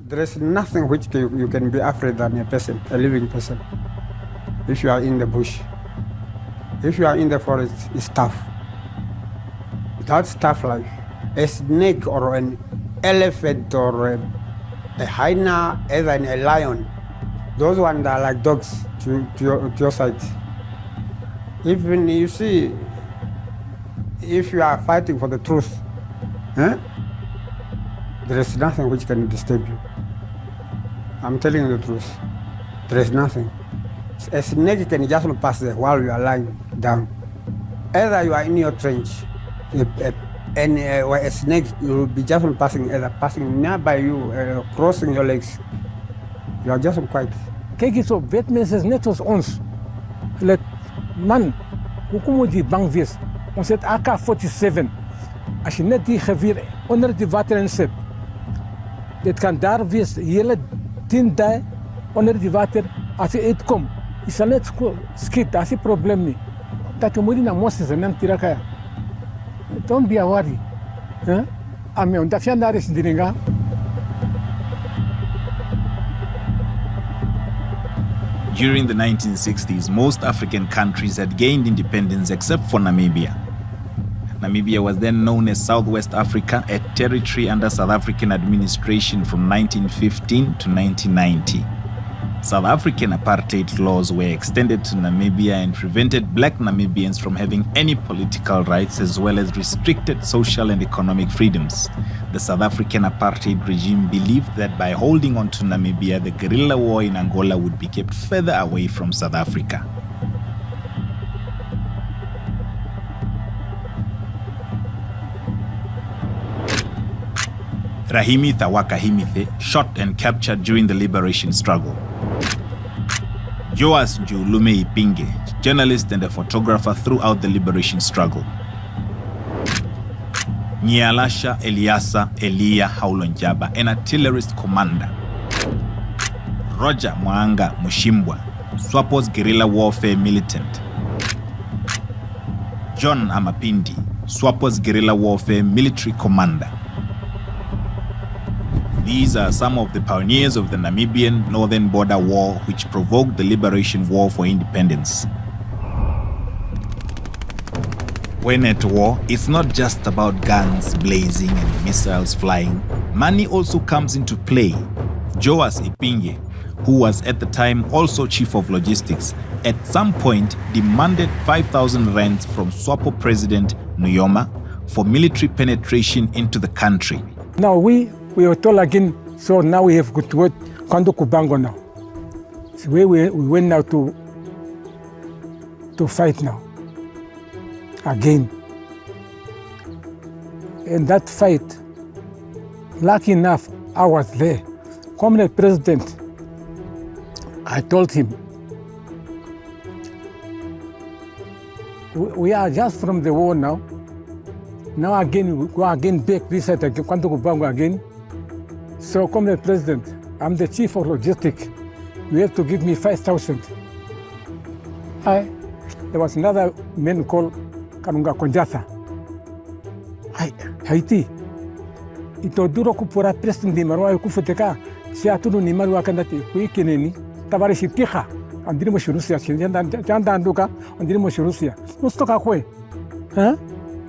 There is nothing which you can be afraid than a person, a living person, if you are in the bush. If you are in the forest, it's tough. That's tough life. A snake or an elephant or a hyena, either a lion, those ones are like dogs to your side. Even you see, if you are fighting for the truth, there is nothing which can disturb you. I'm telling you the truth. There is nothing. A snake can just pass there while you are lying down. Either you are in your trench, and a snake, you will be just passing, either passing nearby you, crossing your legs. You are just quiet. Kijk eens op, wetmensen is net als ons. Man, hoe kom je die bang wees? Ons het AK-47. Als je net die geweer onder die water in zet, dit kan daar wees, hele 10 dagen onder die water. Als je uitkomt, je zal net schieten, dat is het probleem niet. Dat je moet niet naar Moses en dan tiraka. Don't be worried. Ame, omdat je daar is dininga. During the 1960s, most African countries had gained independence except for Namibia. Namibia was then known as Southwest Africa, a territory under South African administration from 1915 to 1990. South African apartheid laws were extended to Namibia and prevented black Namibians from having any political rights, as well as restricted social and economic freedoms. The South African apartheid regime believed that by holding on to Namibia, the guerrilla war in Angola would be kept further away from South Africa. Rahimi Thawakahimithe shot and captured during the liberation struggle. Joas Njulume Ipinge, journalist and a photographer throughout the liberation struggle. Nyalasha Eliasa Elia Haulonjaba, an artillerist commander. Roger Mwanga Mushimbwa, SWAPO's guerrilla warfare militant. John Amapindi, SWAPO's guerrilla warfare military commander. These are some of the pioneers of the Namibian Northern Border War, which provoked the Liberation War for independence. When at war, it's not just about guns blazing and missiles flying. Money also comes into play. Joas Ipinge, who was at the time also chief of logistics, at some point demanded 5,000 rands from SWAPO president Nuyoma for military penetration into the country. Now we were told again, so now we have got to work Kondo Kubango now. So we went now to fight now, again. And that fight, lucky enough, I was there. Communist president, I told him, we are just from the war now. Now again, we go again back this side again, Kondo Kubango again. So, Communist President, I'm the chief of logistics. You have to give me 5,000. There was another man called Kanunga Konjatha. Haiti. Ito duro kupura president di marwa kufuteka. Si atunu ni marwa kandati kuikeneni. Tabari shitiha. Andiri mo Rusia. Janda anduka. Andiri mo Rusia. Nustoka kwe.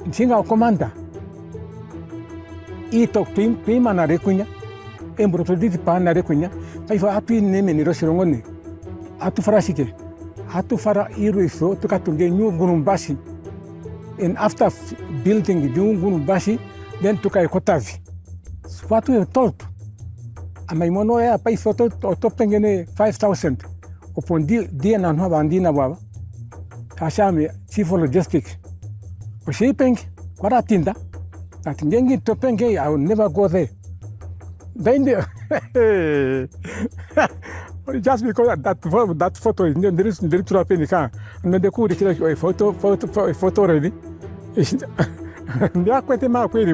Nchinga komanda. Ito pima na rekunya. Embrotroditi pa na rekunya. Paifa atu neme ni rosirongoni. Atu farashike. Atu fara iru iso tukatunge nyu gunumbashi. And after building nyu gunumbashi, then tukai kotavi. What we were told. Amaimono ya paifa otopengene 5,000. Upon dia na nwa bandina baba. Hashami chief of logistics. Oshipeng kwara tinda. That ngengi topenge, I will never go there. Then just because that photo is there is the true pen and then they could take a photo already. They are quite a mark with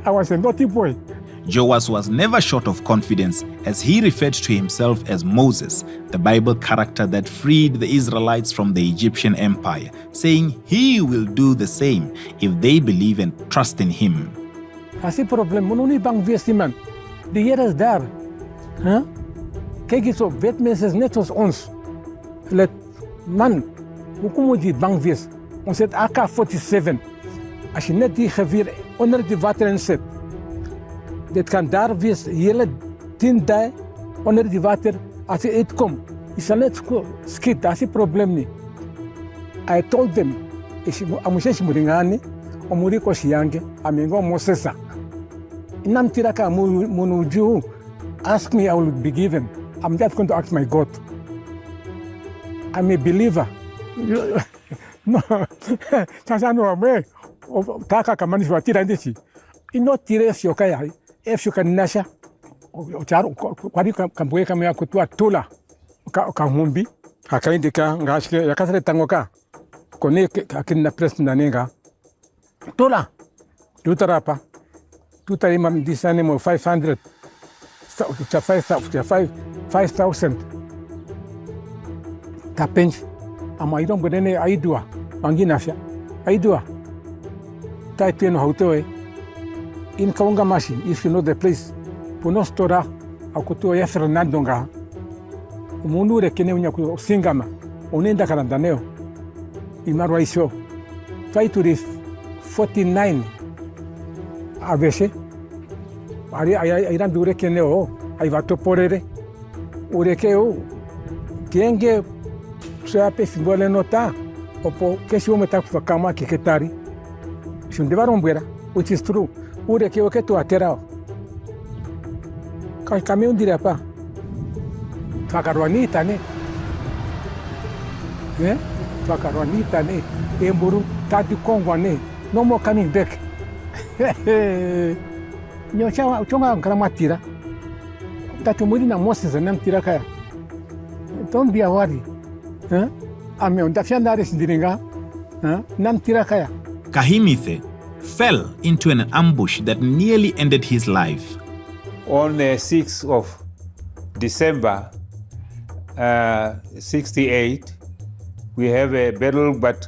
I was a naughty boy. Joas was never short of confidence, as he referred to himself as Moses, the Bible character that freed the Israelites from the Egyptian empire, saying he will do the same if they believe and trust in him. Esse problema, não é bang wees man. De Here is daar. Huh? Kijk eens op, wit mensen net zoals ons. Let, man, hoe kom je die bang wees? Ons het AK-47. Als je net die geweer onder die water in zet, dit kan daar wees, hele 10 dagen onder die water. Als je uitkomt, je zal net schieten, dat is het probleem niet. I told them, amusheshi muringani, omuri koshiyange, amengo mosesa. Inam tiraka munuju, ask me, I will be given. I'm just going to ask my God. I'm a believer. No, sasa no me, taka kamani shwa tira ndichi. Ino tire fyokaya, fyuka nasha. Charo kwadi kambuye kamya kutua tula. Ka humbi, akaindika ngashike yakasere tangoka. Kone akina press nanenga. Tula. Tutarapa. Tutarima disane mo 500. 5,000. Kapenji. Ama idon bodene aidua. Manginafya. Aidua. Taipeno hautoe. In Kaunga Mashi, if you know the place. Punostora akutua ya Fernando nga. Umunure kene unya ku singama. Unenda karandaneo. Imarwa isho. Faituri 49. Aveshe. Ari airan dure kene o. Aivato porere. Urekeo. Tienge sape simbole nota. Opo keshi umeta kufakama kiketari. Shundevarombera, which is true. Urekeo ketu aterao. Caminho direto, Twakarwanita ne, Twakarwanita ne, Emburu, Tati Kongwa ne, no more coming back. Nyo chonga nkaramatira, Tati muri na Moses na mtira kaya. Don't be worried. Ame ondafyanda sindiringa, na mtira kaya. Kahimithe fell into an ambush that nearly ended his life. On the 6th of December 68, we have a battle, but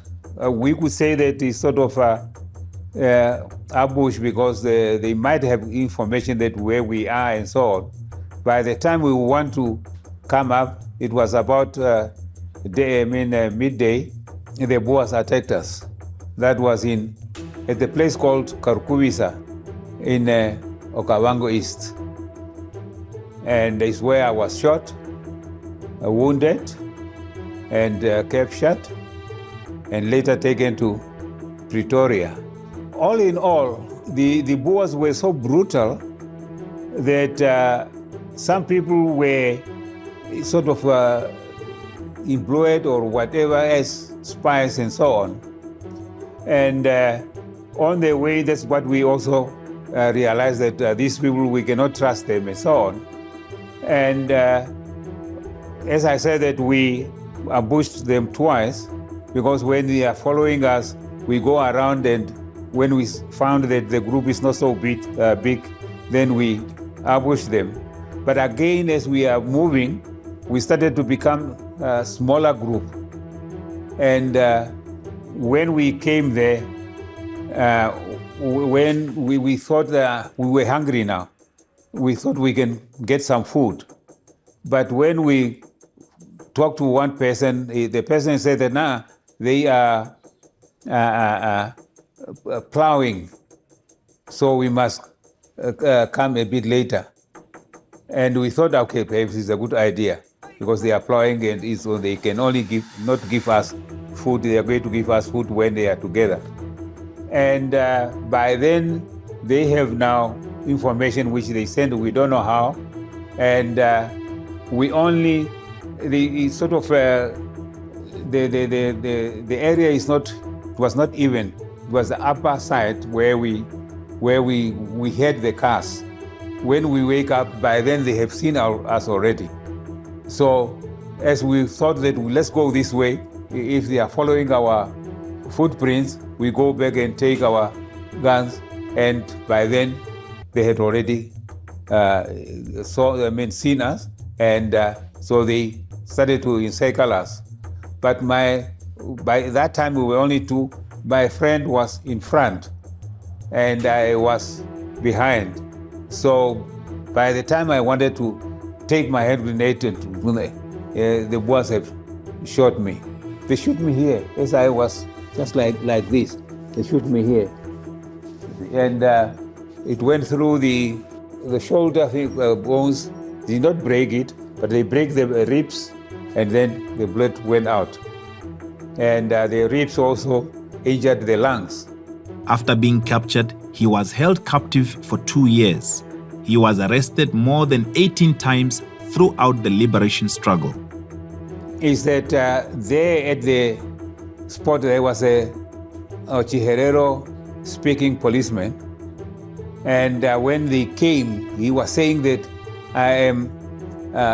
we could say that it's sort of a ambush because they might have information that where we are and so on. By the time we want to come up, it was about midday, the Boers attacked us. That was at the place called Karkuwisa in Okavango East. And it's where I was shot, wounded, and captured, and later taken to Pretoria. All in all, the Boers were so brutal that some people were sort of employed or whatever as spies and so on. And on their way, that's what we also realized, that these people, we cannot trust them and so on. And as I said, that we ambushed them twice, because when they are following us, we go around, and when we found that the group is not so big, then we ambush them. But again, as we are moving, we started to become a smaller group. And when we came there, when we thought that we were hungry now, we thought we can get some food. But when we talked to one person, the person said that, they are plowing, so we must come a bit later. And we thought, okay, perhaps it's a good idea, because they are plowing, and so they can only not give us food. They are going to give us food when they are together. And by then, they have now information which they send, we don't know how. And we only, the sort of, the area was not even. It was the upper side where we had the cars. When we wake up, by then they have seen us already. So as we thought that let's go this way, if they are following our footprints, we go back and take our guns, and by then they had already seen us, and so they started to encircle us. But by that time we were only two. My friend was in front, and I was behind. So by the time I wanted to take my hand grenade, the Boers have shot me. They shoot me here as I was just like this. They shoot me here. And it went through the shoulder bones. They did not break it, but they break the ribs, and then the blood went out. And the ribs also injured the lungs. After being captured, he was held captive for 2 years. He was arrested more than 18 times throughout the liberation struggle. Is that there at the spot there was a Chiherero speaking policeman, and when they came, he was saying that I am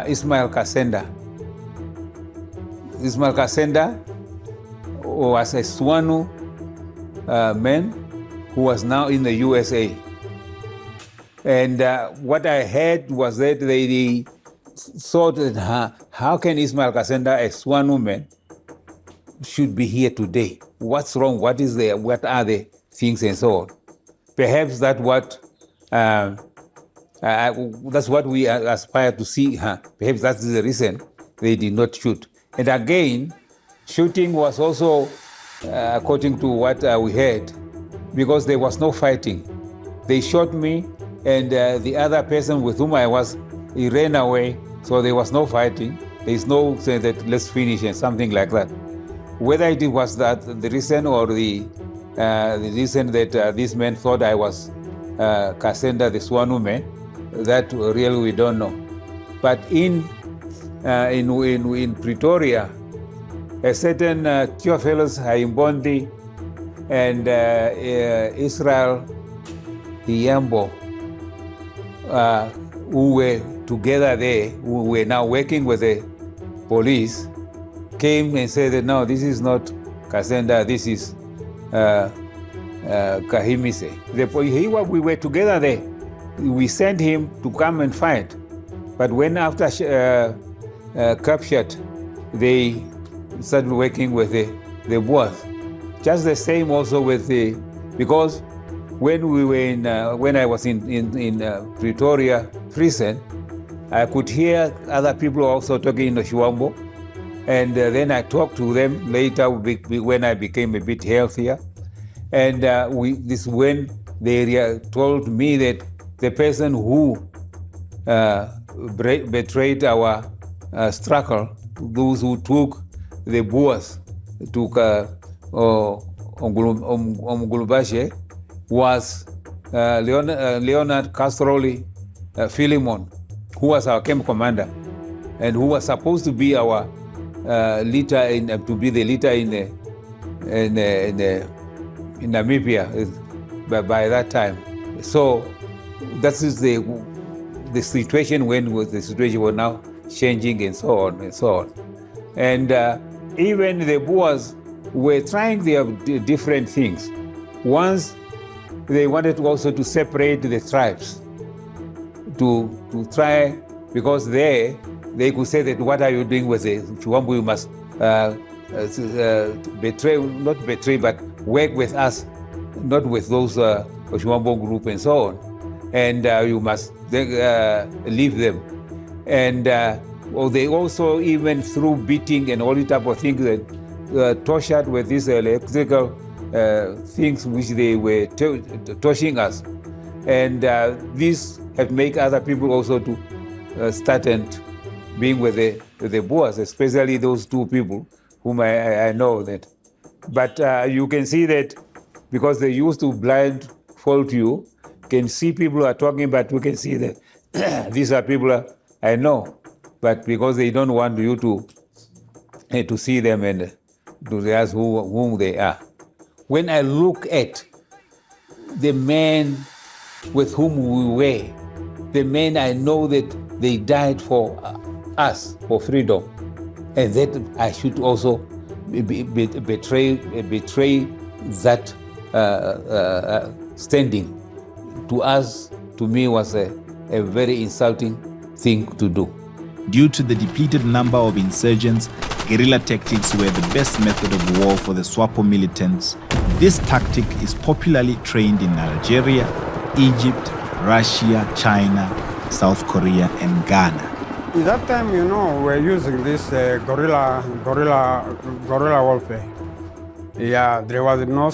Ismail Kasenda. Ismail Kasenda was a Swana man who was now in the USA. And what I heard was that they thought that how can Ismail Kasenda, a Swana man, should be here today? What's wrong? What are the things and so on? Perhaps that's what we aspire to see. Perhaps that's the reason they did not shoot. And again, shooting was also, according to what we heard, because there was no fighting. They shot me, and the other person with whom I was, he ran away, so there was no fighting. There is no saying that let's finish and something like that. Whether it was that the reason or the reason that these men thought I was Kasenda, the Swana man, that really we don't know. But in Pretoria, a certain Theophilus Haimbondi and Israel Iyambo, who were together there, who were now working with the police, came and said that no, this is not Kasenda, this is Kahimise. We were together there. We sent him to come and fight. But when after captured, they started working with the Boers. Just the same also with because when we were when I was in Pretoria prison, I could hear other people also talking in Oshiwambo, and then I talked to them later when I became a bit healthier, and this when they told me that the person who betrayed our struggle, those who took the Boers to Omgulubashe, was Leonard Castroli Philemon, who was our camp commander and who was supposed to be our leader in Namibia by that time. So that is the situation when the situation was now changing and so on and so on. And even the Boers were trying their different things. Once they wanted also to separate the tribes, to try, because they could say that what are you doing with the Chiwambu, you must not betray, but work with us, not with those Chiwambu group and so on. And you must leave them. And they also, even through beating and all the type of things, that tortured with these electrical things which they were torturing us. And this have made other people also to start and being with the Boers, especially those two people whom I know that. But you can see that because they used to blindfold you, can see people are talking, but we can see that these are people I know, but because they don't want you to see them and to realize whom they are. When I look at the men with whom we were, the men I know that they died for us, for freedom, and that I should also betray that standing to us, to me, was a very insulting thing to do. Due to the depleted number of insurgents, guerrilla tactics were the best method of war for the SWAPO militants. This tactic is popularly trained in Algeria, Egypt, Russia, China, South Korea, and Ghana. At that time, we're using this guerrilla warfare. Yeah, there was no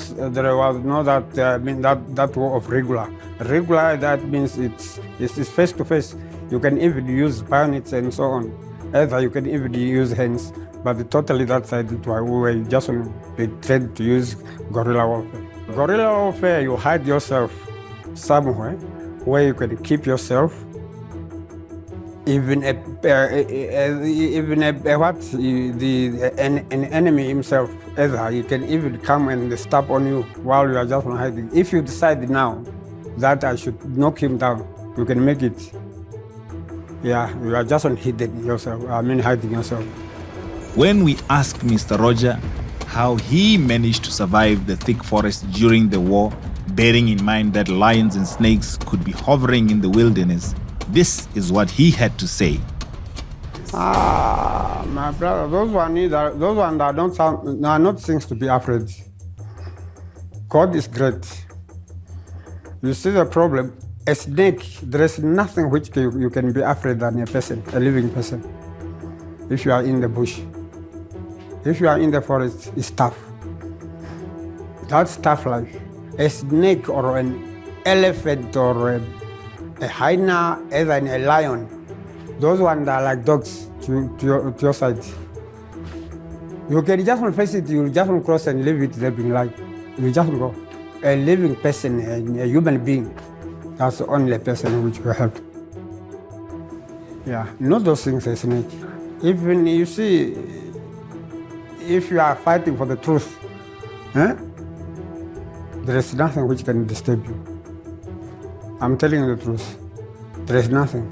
that war of regular. Regular, that means it's face to face. You can even use bayonets and so on. Either you can even use hands, but totally that side, we were just trained to use guerrilla warfare. Guerrilla warfare, you hide yourself somewhere where you can keep yourself. Even an enemy himself, either he can even come and stop on you while you are just hiding. If you decide now that I should knock him down, you can make it. Yeah, you are just hiding yourself. Hiding yourself. When we asked Mr. Roger how he managed to survive the thick forest during the war, bearing in mind that lions and snakes could be hovering in the wilderness, this is what he had to say. My brother, those ones are not things to be afraid. God is great. You see the problem? A snake, there is nothing which you can be afraid than a person, a living person. If you are in the bush, if you are in the forest, it's tough. That's tough life. A snake or an elephant or a hyena, either a lion, those ones are like dogs to your side. You can just face it, you just cross and leave it there being like, you just go. A living person, a human being, that's the only person which will help. Yeah, not those things a snake. Even you see, if you are fighting for the truth, there is nothing which can disturb you. I'm telling you the truth. There is nothing.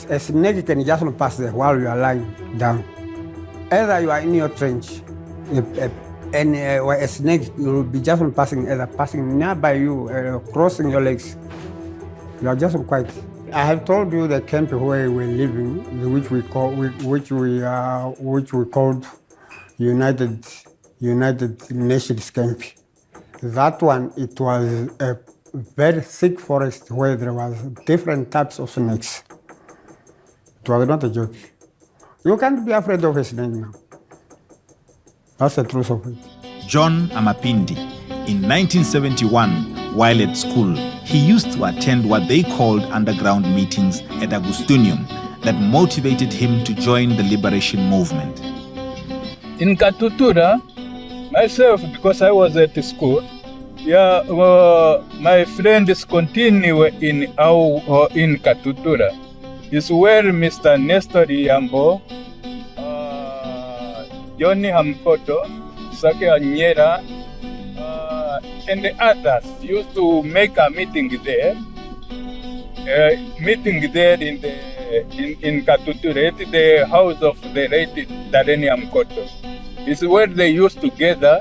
A snake can just pass there while you are lying down. Either you are in your trench, and a snake will be just passing, either passing nearby you, crossing your legs. You are just quiet. I have told you the camp where we were living, which we called United Nations camp. That one, it was a very thick forest where there was different types of snakes. It was not a joke. You can't be afraid of a snake now. That's the truth of it. John Amapindi, in 1971, while at school, he used to attend what they called underground meetings at Agustinium that motivated him to join the liberation movement. In Katutura, myself, because I was at school, my friends continue in Katutura. It's where Mr. Nestor Yambo, Johnny Hamkoto, Sake Anyera, and the others used to make a meeting there. In Katutura, at the house of the late Dareni Hamkoto. It's where they used to gather,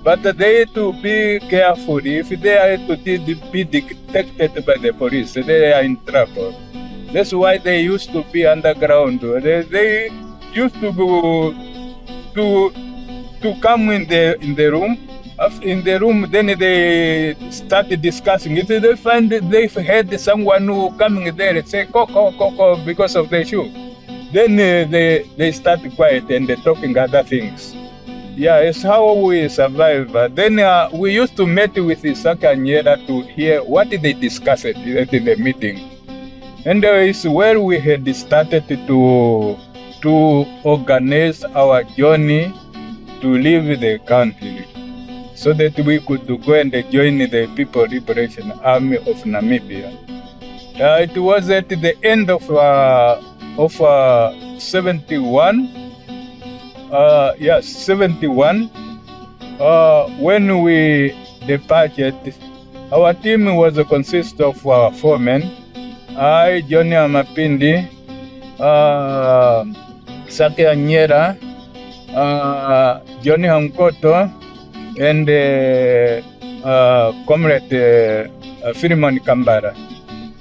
but they to be careful. If they are to be detected by the police, they are in trouble. That's why they used to be underground. They used to go to come in the room. In the room, then they started discussing. If they find they've had someone who coming there and say "co" because of the shoe, then they start quiet and they're talking other things. Yeah, it's how we survive. Then we used to meet with Isaka Anyera to hear what they discussed at the meeting. And it's where we had started to organize our journey to leave the country, so that we could go and join the People Liberation Army of Namibia. It was at the end of 71. 71. When we departed, our team was consist of 4 men. I, Johnny Amapindi, Sake Anyera, Johnny Hamkoto, and Comrade Philemon Kambara,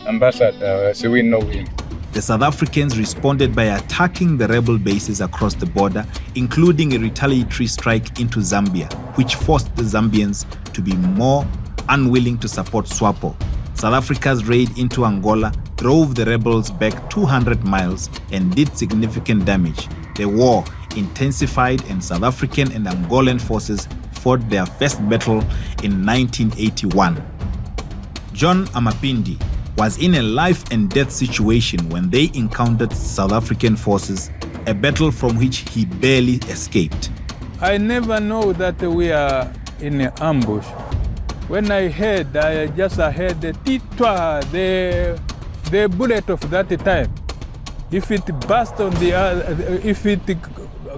ambassador, as we know him. The South Africans responded by attacking the rebel bases across the border, including a retaliatory strike into Zambia, which forced the Zambians to be more unwilling to support SWAPO, South Africa's raid into Angola drove the rebels back 200 miles and did significant damage. The war intensified and South African and Angolan forces fought their first battle in 1981. John Amapindi was in a life and death situation when they encountered South African forces, a battle from which he barely escaped. I never know that we are in an ambush. When I just heard the titwa, the bullet of that time. If it burst on if it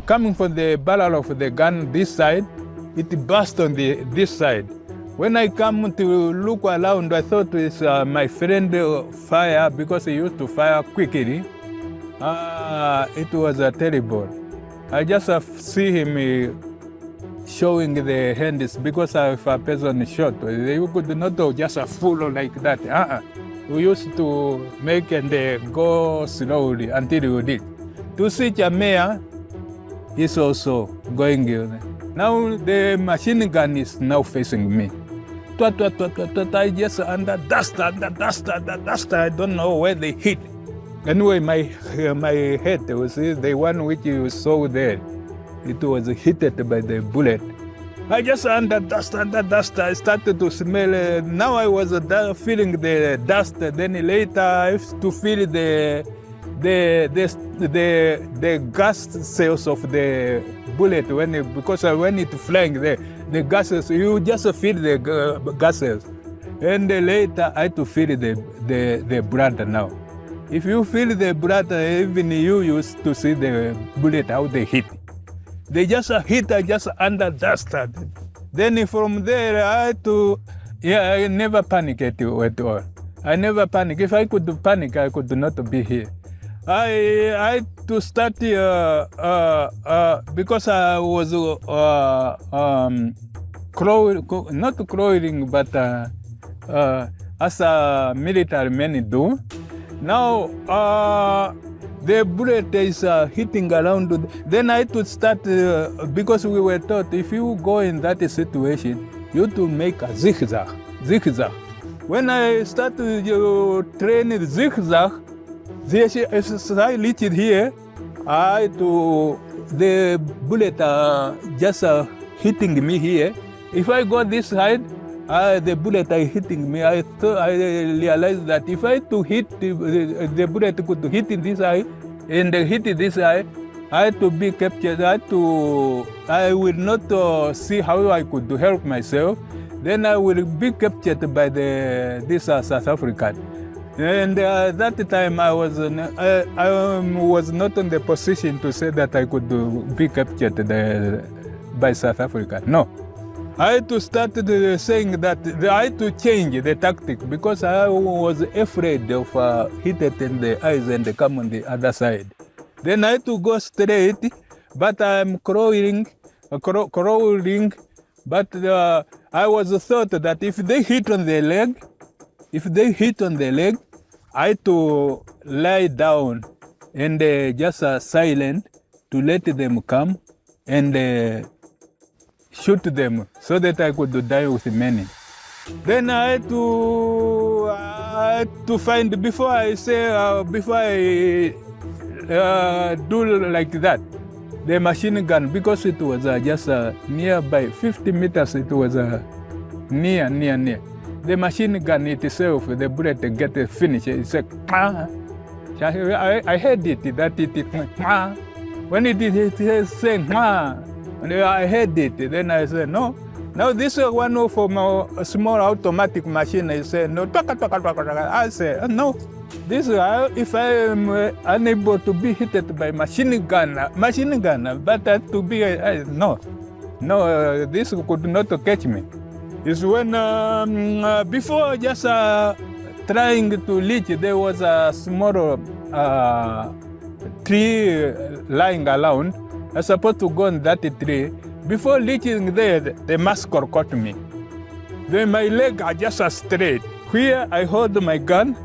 coming from the barrel of the gun this side, it burst on this side. When I come to look around, I thought it's my friend fire because he used to fire quickly. It was terrible. I just see him showing the hands because if a person shot, you could not just follow like that. We used to make and go slowly until you did. To see Jamea is also going. Now the machine gun is now facing me. I just under dust. I don't know where they hit. Anyway, my head was the one which you saw there. It was hit by the bullet. I just under dust. I started to smell. Now I was feeling the dust. Then later I have to feel the gas cells of the bullet because when it flying there, the gases you just feel the gases. And later I had to feel the blood now. If you feel the blood, even you used to see the bullet how they hit. They just hit just under dust. Then from there, I never panic at all. I never panic. If I could panic, I could not be here. I had to start because I was not crawling, but as a military men do. Now, the bullet is hitting around. Then I had to start, because we were taught if you go in that situation, you have to make a zigzag. When I started training zigzag, as I reached here, the bullet just hitting me here. If I go this side, the bullet is hitting me. I realized that if I to hit the bullet could hit in this eye and hit this eye, I had to be captured. I will not see how I could help myself. Then I will be captured by this South African. And that time I was not in the position to say that I could be captured by South Africa. No. I had to start saying that I had to change the tactic because I was afraid of hitting in the eyes and come on the other side. Then I had to go straight, but I'm crawling, but I was thought that if they hit on the leg, I had to lie down and just silent to let them come and shoot them so that I could die with many. Then I had to find before I do like that, the machine gun, because it was just nearby 50 meters. It was near. The machine gun itself, the bullet get finished. It said, I heard it that it when it saying I heard it. Then I said, no. Now this is one from a small automatic machine. I said, no. I said, no. This if I am unable to be hit by machine gun, but to be no, this could not catch me. It's when before just trying to reach, there was a small tree lying around. I was supposed to go on that tree. Before reaching there, the massacre caught me. Then my leg are just straight. Here I hold my gun.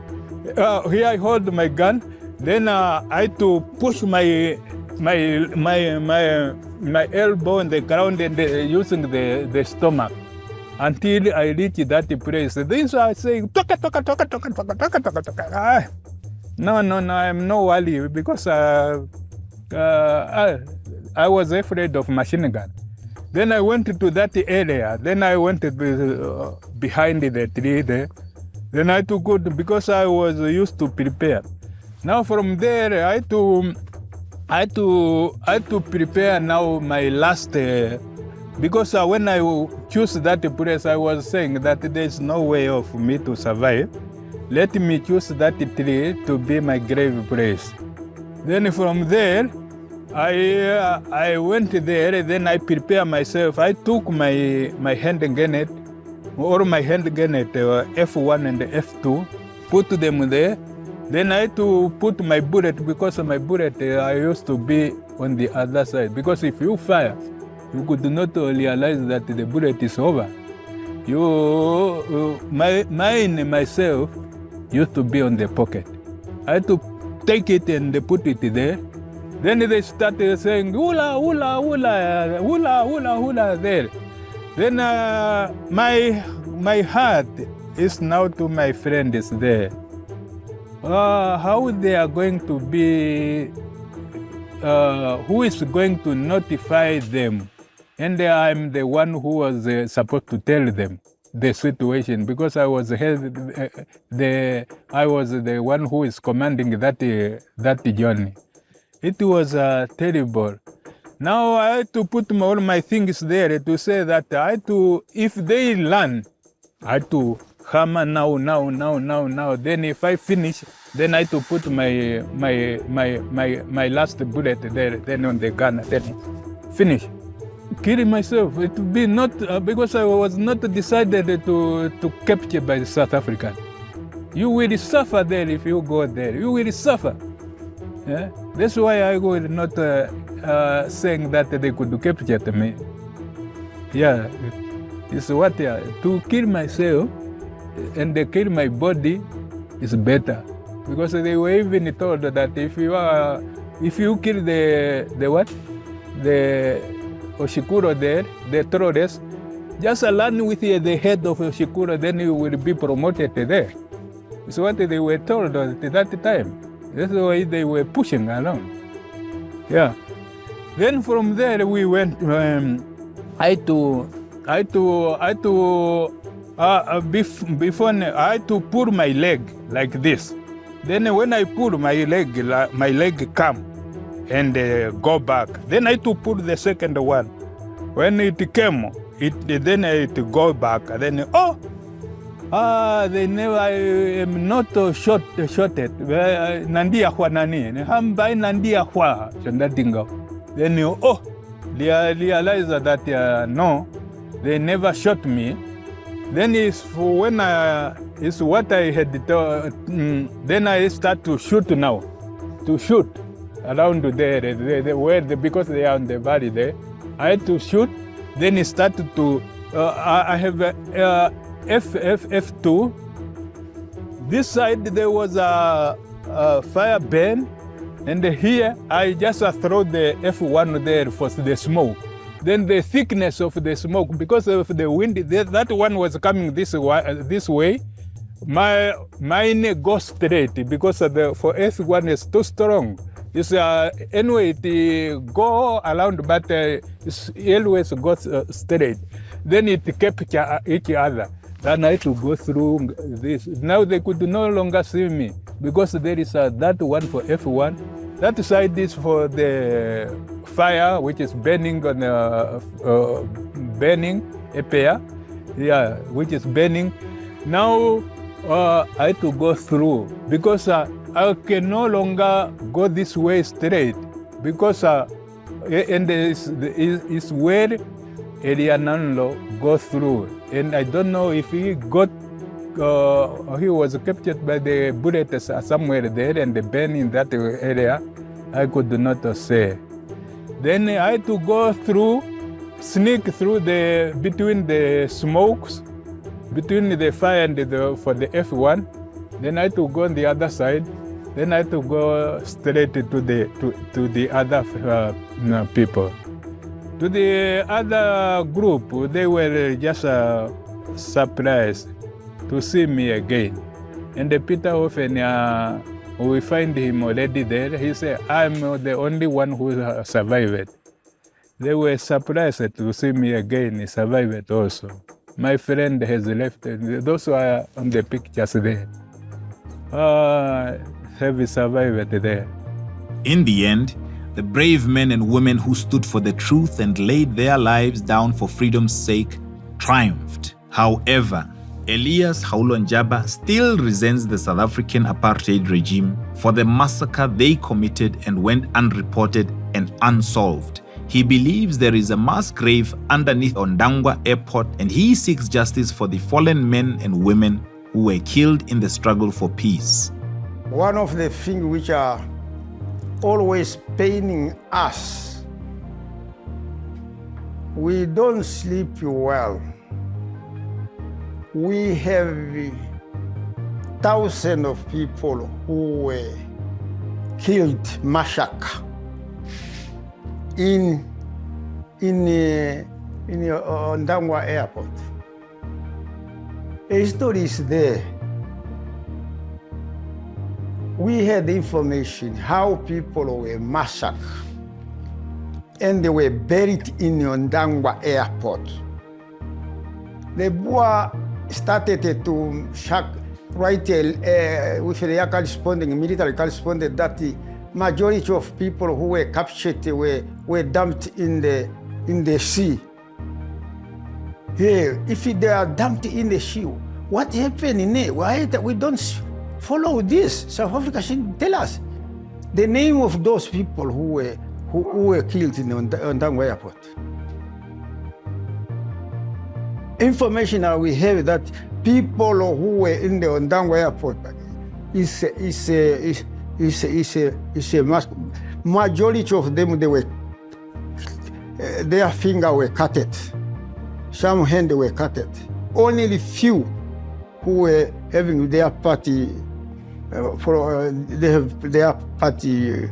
Then I had to push my elbow on the ground and using the stomach. until I reach that place. These are saying, toka. No, I'm no worry because I was afraid of machine gun. Then I went to that area. Then I went behind the tree there. Then I took good because I was used to prepare. Now from there, I had to prepare now my last. Because when I choose that place, I was saying that there's no way of me to survive. Let me choose that tree to be my grave place. Then from there, I went there. Then I prepare myself. I took my hand grenade, or my hand grenade, F1 and F2, put them there. Then I had to put my bullet because my bullet I used to be on the other side. Because if you fire, you could not realize that the bullet is over. Myself used to be on the pocket. I had to take it and put it there. Then they started saying, hula, hula, hula, hula, hula, hula, there. Then my heart is now to my friends there. How they are going to be, who is going to notify them? And I'm the one who was supposed to tell them the situation because I was the one who is commanding that journey. It was terrible. Now I had to put all my things there to say that I had to, if they learn, I had to hammer now. Then if I finish, then I had to put my last bullet there, then on the gun, then finish. Killing myself. It would be not because I was not decided to capture by the South African. You will suffer there if you go there. You will suffer. Yeah? That's why I will not saying that they could capture me. Yeah, it's what to kill myself and they kill my body is better because they were even told that if you kill the Oshikuro there, the terrorists, just align with the head of Oshikuro, then you will be promoted there. It's what they were told at that time. That's why they were pushing along. Yeah. Then from there we went. I had to pull my leg like this. Then when I pull my leg come and go back. Then I had to pull the second one. When it came, then I had to go back. Then they never. I am not shorted. Nandia hua nani? Hambai nandia hua. Then they realize that no, they never shot me. Then it's when it's what I had. Then I start to shoot now, to shoot around there, because they are on the valley there. I had to shoot. Then it started to. I have F2. This side there was a fire burn, and here I just throw the F1 there for the smoke. Then the thickness of the smoke, because of the wind, that one was coming this way. Mine goes straight because for F1 is too strong. It's anyway it go around, but it always goes straight. Then it capture each other. Then I had to go through this. Now they could no longer see me because there is that one for F1. That side is for the fire, which is burning on burning a pair, yeah, which is burning. Now I had to go through because I can no longer go this way straight because and it's where Eliananlo go through, and I don't know if he got. He was captured by the bullets somewhere there and burn in that area. I could not say. Then I had to go through, sneak through between the smokes, between the fire and for the F1. Then I had to go on the other side. Then I had to go straight to the other people. To the other group, they were just surprised to see me again. And Peter often, we find him already there. He said, I'm the only one who survived. They were surprised to see me again. He survived also. My friend has left. Those who are on the pictures there have survived there. In the end, the brave men and women who stood for the truth and laid their lives down for freedom's sake triumphed. However, Elias Haulonjaba still resents the South African apartheid regime for the massacre they committed and went unreported and unsolved. He believes there is a mass grave underneath Ondangwa Airport, and he seeks justice for the fallen men and women who were killed in the struggle for peace. One of the things which are always paining us, we don't sleep well. We have thousands of people who were killed, massacred in Ondangwa Airport. A story is there. We had information how people were massacred and they were buried in Ondangwa Airport. The Boer started to write with the corresponding, military correspondent, that the majority of people who were captured were dumped in the sea. Yeah, if they are dumped in the sea, what happened in there? Why we don't follow this? South Africa should tell us the name of those people who were killed in Ondangwa Airport. Information that we have that people who were in the Ondangwa Airport is a majority of them, their finger were cut. Some hand were cut. Only few who were having their party they have their party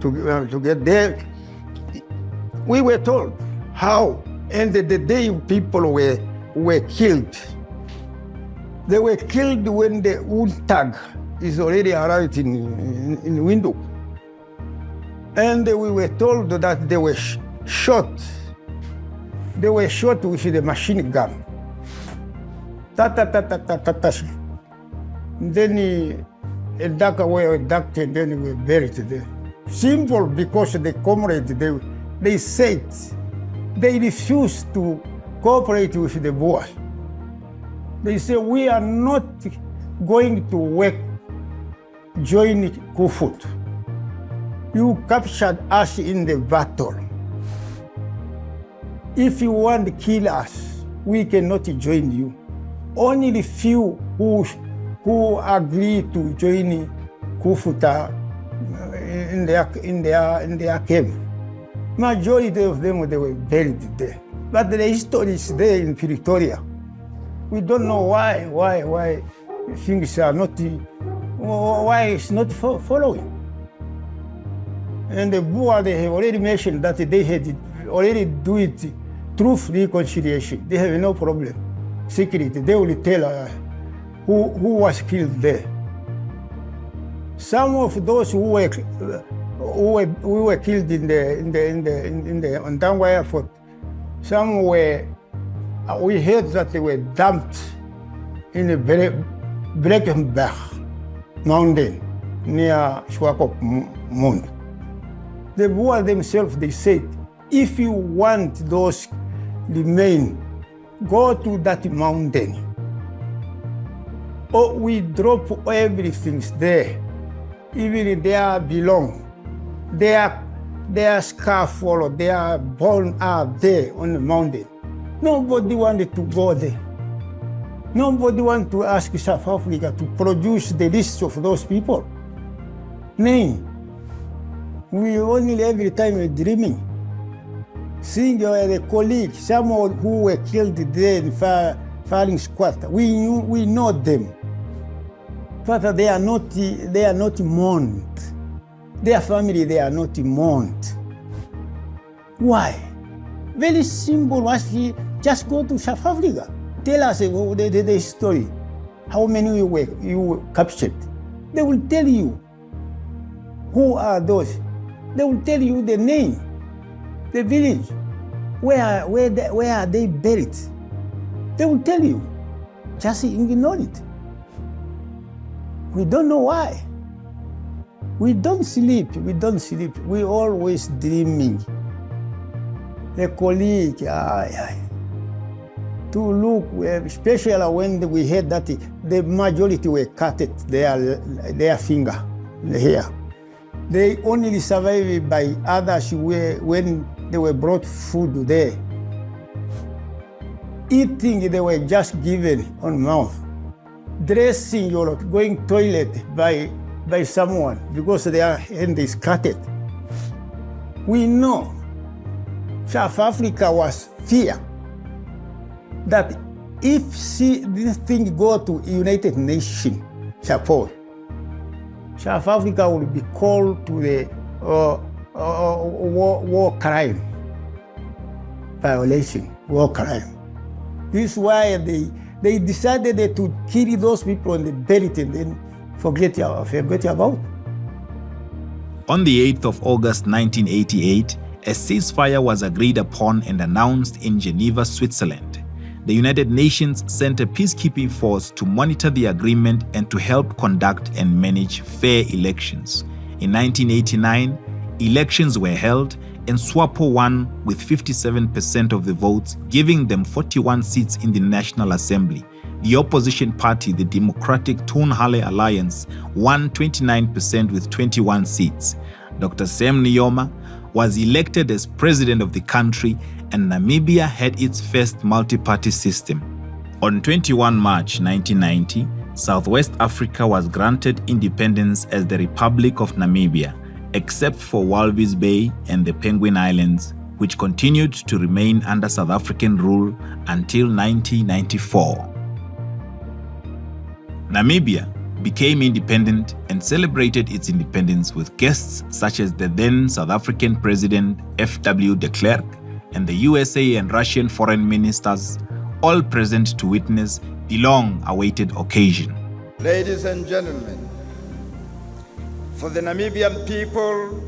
to get there. We were told how, and the day people were killed, they were killed when the UNTAG is already arrived in the window. And we were told that they were shot. They were shot with the machine gun. Then a duck away, and then we were buried there. Simple, because the comrades, they said they refused to cooperate with the Boers. They say, we are not going to work, join Kufut. You captured us in the battle. If you want to kill us, we cannot join you. Only the few who agree to join Kufuta in their camp. Majority of them, they were buried there. But the history is there in Pretoria. We don't know why things are not, why it's not following. And the Boer, they have already mentioned that they had already do it through reconciliation. They have no problem. Security, they will tell who was killed there. Some of those who were killed in the Ondangwa Airport, some were, we heard that they were dumped in the Breckenberg mountain near Swakopmund. The Boer themselves, they said, if you want those remain, go to that mountain. Or we drop everything there, even there belong. Their scaffold, their bones are there on the mountain. Nobody wanted to go there. Nobody wanted to ask South Africa to produce the list of those people. Name. We only every time dreaming. Seeing a colleague, someone who were killed there in firing squad, we know them. But they are not mourned. Their family, they are not mourned. Why? Very simple. Was he just go to South Africa? tell us the story. How many you were captured? They will tell you who are those. They will tell you the name, the village, where are they buried. They will tell you. Just ignore it. We don't know why. We don't sleep. We always dreaming. The colleague, to look, especially when we heard that the majority were cut their finger, the hair. They only survived by others when they were brought food there. Eating, they were just given on mouth. Dressing or going toilet by someone because their hand is cut. We know South Africa was fear that if this thing go to United Nations support, South Africa will be called to the war crime violation, war crime. This is why they decided to kill those people and they buried it and then forget about. On the 8th of August 1988, a ceasefire was agreed upon and announced in Geneva, Switzerland. The United Nations sent a peacekeeping force to monitor the agreement and to help conduct and manage fair elections. In 1989, elections were held and SWAPO won with 57% of the votes, giving them 41 seats in the National Assembly. The opposition party, the Democratic Thunhale Alliance, won 29% with 21 seats. Dr. Sam Nujoma was elected as president of the country, and Namibia had its first multi-party system. On 21 March 1990, Southwest Africa was granted independence as the Republic of Namibia, except for Walvis Bay and the Penguin Islands, which continued to remain under South African rule until 1994. Namibia became independent and celebrated its independence with guests such as the then South African President F.W. de Klerk and the USA and Russian foreign ministers, all present to witness the long-awaited occasion. Ladies and gentlemen, for the Namibian people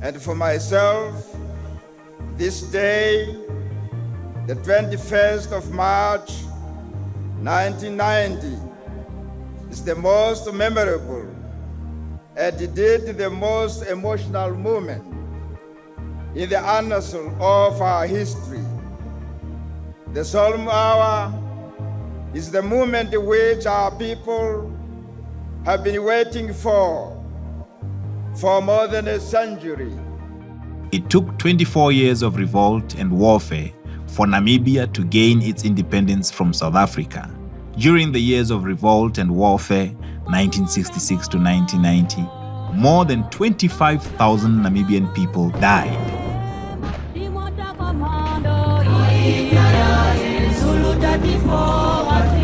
and for myself, this day, the 21st of March, 1990, is the most memorable and indeed the most emotional moment in the annals of our history. The solemn hour is the moment which our people have been waiting for more than a century. It took 24 years of revolt and warfare for Namibia to gain its independence from South Africa. During the years of revolt and warfare, 1966 to 1990, more than 25,000 Namibian people died. Zulu 34